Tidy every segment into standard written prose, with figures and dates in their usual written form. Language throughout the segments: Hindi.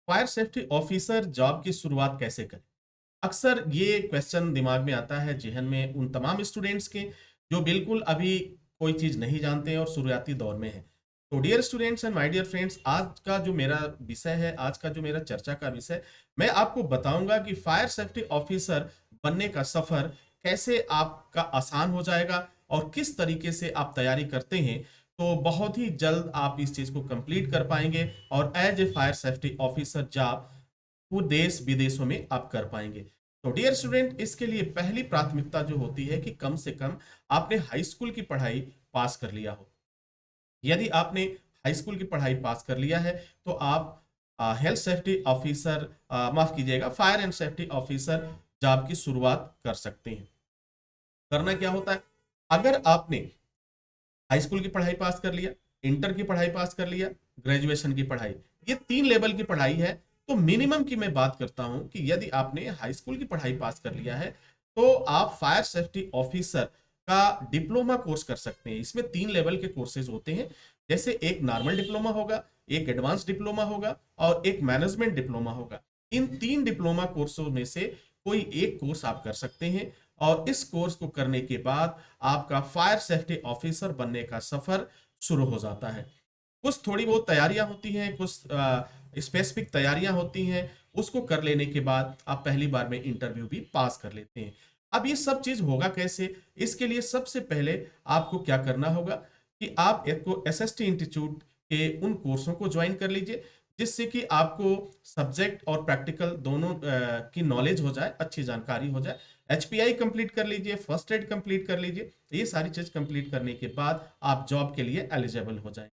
फायर सेफ्टी ऑफिसर जॉब की शुरुआत कैसे करें? अक्सर ये क्वेश्चन दिमाग में आता है ज़हन में उन तमाम स्टूडेंट्स के जो बिल्कुल अभी कोई चीज़ नहीं जानते हैं और शुरुआती दौर में हैं। तो dear students and my dear friends, आज का जो मेरा विषय है, आज का जो मेरा चर्चा का विषय, मैं आपको बताऊँगा कि फायर सेफ्टी ऑफिसर बनने का सफ़र कैसे आपका आसान हो जाएगा और किस तरीके से आप तैयारी करते हैं, तो बहुत ही जल्द आप इस चीज़ को कंप्लीट कर पाएँगे और as a fire safety officer job वो देश विदेशों में आप कर पाएंगे। तो डियर स्टूडेंट, इसके लिए पहली प्राथमिकता जो होती है कि कम से कम आपने हाई स्कूल की पढ़ाई पास कर लिया हो। यदि आपने हाई स्कूल की पढ़ाई पास कर लिया है तो आप हेल्थ सेफ्टी ऑफिसर, माफ कीजिएगा, fire and safety officer job की शुरुआत कर सकते हैं। करना क्या होता है, अगर आपने हाई स्कूल की पढ़ाई पास कर लिया, इंटर की पढ़ाई पास कर लिया, ग्रेजुएशन की पढ़ाई, ये 3 लेवल की पढ़ाई है। तो मिनिमम की मैं बात करता हूं कि यदि आपने हाई स्कूल की पढ़ाई पास कर लिया है, तो आप फायर सेफ्टी ऑफिसर का डिप्लोमा कोर्स कर सकते हैं। इसमें 3 लेवल के कोर्सेज होते हैं। जैसे एक नॉर्मल डिप्लोमा होगा, एक एडवांस डिप्लोमा होगा और एक मैनेजमेंट डिप्लोमा होगा। इन 3 डिप्लोमा कोर्सों में से कोई एक कोर्स आप कर सकते हैं और इस कोर्स को करने के बाद आपका फायर सेफ्टी ऑफिसर बनने का सफर शुरू हो जाता है। कुछ थोड़ी बहुत तैयारियां होती हैं, कुछ स्पेसिफिक तैयारियां होती हैं। उसको कर लेने के बाद आप पहली बार में इंटरव्यू भी पास कर लेते हैं। अब ये सब चीज होगा कैसे? इसके लिए सबसे पहले आपको क्या करना होगा कि आप एक को एसएसटी इंस्टीट्यूट के उन कोर्सों को ज्वाइन कर लीजिए, जिससे कि आपको सब्जेक्ट और प्रैक्टिकल दोनों की नॉलेज हो जाए, अच्छी जानकारी हो जाए। एचपीआई कंप्लीट कर लीजिए, फर्स्ट एड कंप्लीट कर लीजिए। ये सारी चीज कंप्लीट करने के बाद आप जॉब के लिए एलिजिबल हो जाएं।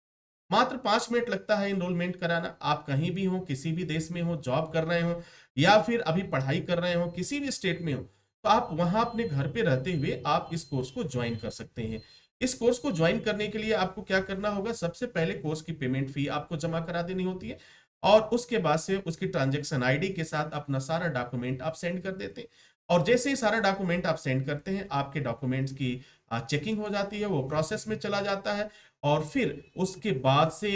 मात्र 5 मिनट लगता है इनरोलमेंट कराना। आप कहीं भी हो, किसी भी देश में हो, जॉब कर रहे हो या फिर अभी पढ़ाई कर रहे हो, किसी भी स्टेट में हो, तो आप वहां अपने घर पे रहते हुए आप इस कोर्स को ज्वाइन कर सकते हैं। इस कोर्स को ज्वाइन करने के लिए आपको क्या करना होगा, सबसे पहले कोर्स की पेमेंट फी आपको जमा करा देनी होती है और उसके बाद से उसकी ट्रांजेक्शन आईडी के साथ अपना सारा डॉक्यूमेंट आप सेंड कर देते हैं। और जैसे ही सारा डॉक्यूमेंट आप सेंड करते हैं, आपके डॉक्यूमेंट्स की चेकिंग हो जाती है, वो प्रोसेस में चला जाता है और फिर उसके बाद से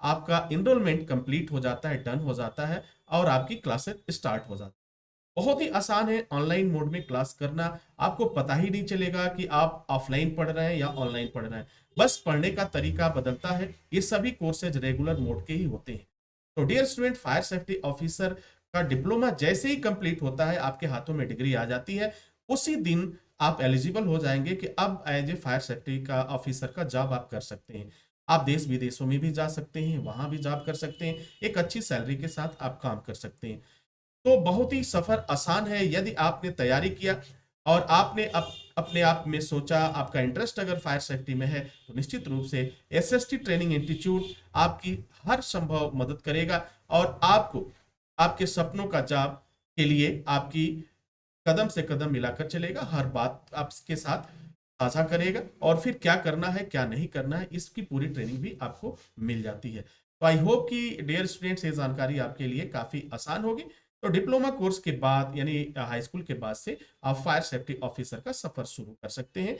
आपका एनरोलमेंट कंप्लीट हो जाता है, डन हो जाता है और आपकी क्लासेस स्टार्ट हो जाती है। बहुत ही आसान है ऑनलाइन मोड में क्लास करना। आपको पता ही नहीं चलेगा कि आप ऑफलाइन पढ़ रहे हैं या ऑनलाइन पढ़ रहे हैं। बस पढ़ने का तरीका बदलता है। ये सभी कोर्सेज रेगुलर मोड के ही होते हैं। तो dear student, fire safety officer का डिप्लोमा जैसे ही कंप्लीट होता है, आपके हाथों में डिग्री आ जाती है, उसी दिन आप एलिजिबल हो जाएंगे कि अब एज ए फायर सेफ्टी का ऑफिसर का जॉब आप कर सकते हैं। आप देश विदेशों में भी जा सकते हैं, वहां भी जॉब कर सकते हैं, एक अच्छी सैलरी के साथ आप काम कर सकते हैं। तो बहुत ही सफर आसान है यदि आपने तैयारी किया और आपने अपने आप में सोचा, आपका इंटरेस्ट अगर फायर सेफ्टी में है, तो निश्चित रूप से एसएसटी ट्रेनिंग इंस्टीट्यूट आपकी हर संभव मदद करेगा और आपको आपके सपनों का जॉब के लिए आपकी कदम से कदम मिलाकर चलेगा, हर बात आपके साथ साझा करेगा और फिर क्या करना है क्या नहीं करना है इसकी पूरी ट्रेनिंग भी आपको मिल जाती है। तो आई होप कि डियर स्टूडेंट्स, ये जानकारी आपके लिए काफी आसान होगी। तो डिप्लोमा कोर्स के बाद यानी हाई स्कूल के बाद से आप फायर सेफ्टी ऑफिसर का सफर शुरू कर सकते हैं।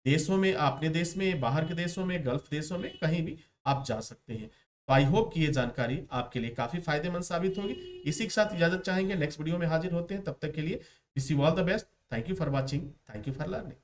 देशों में, अपने देश में, बाहर के देशों में, गल्फ देशों में, कहीं भी आप जा सकते हैं। तो आई होप कि ये जानकारी आपके लिए काफी फायदेमंद साबित होगी। इसी के साथ इजाजत चाहेंगे, नेक्स्ट वीडियो में हाजिर होते हैं। तब तक के लिए wish you all the best. Thank you for watching, thank you for learning.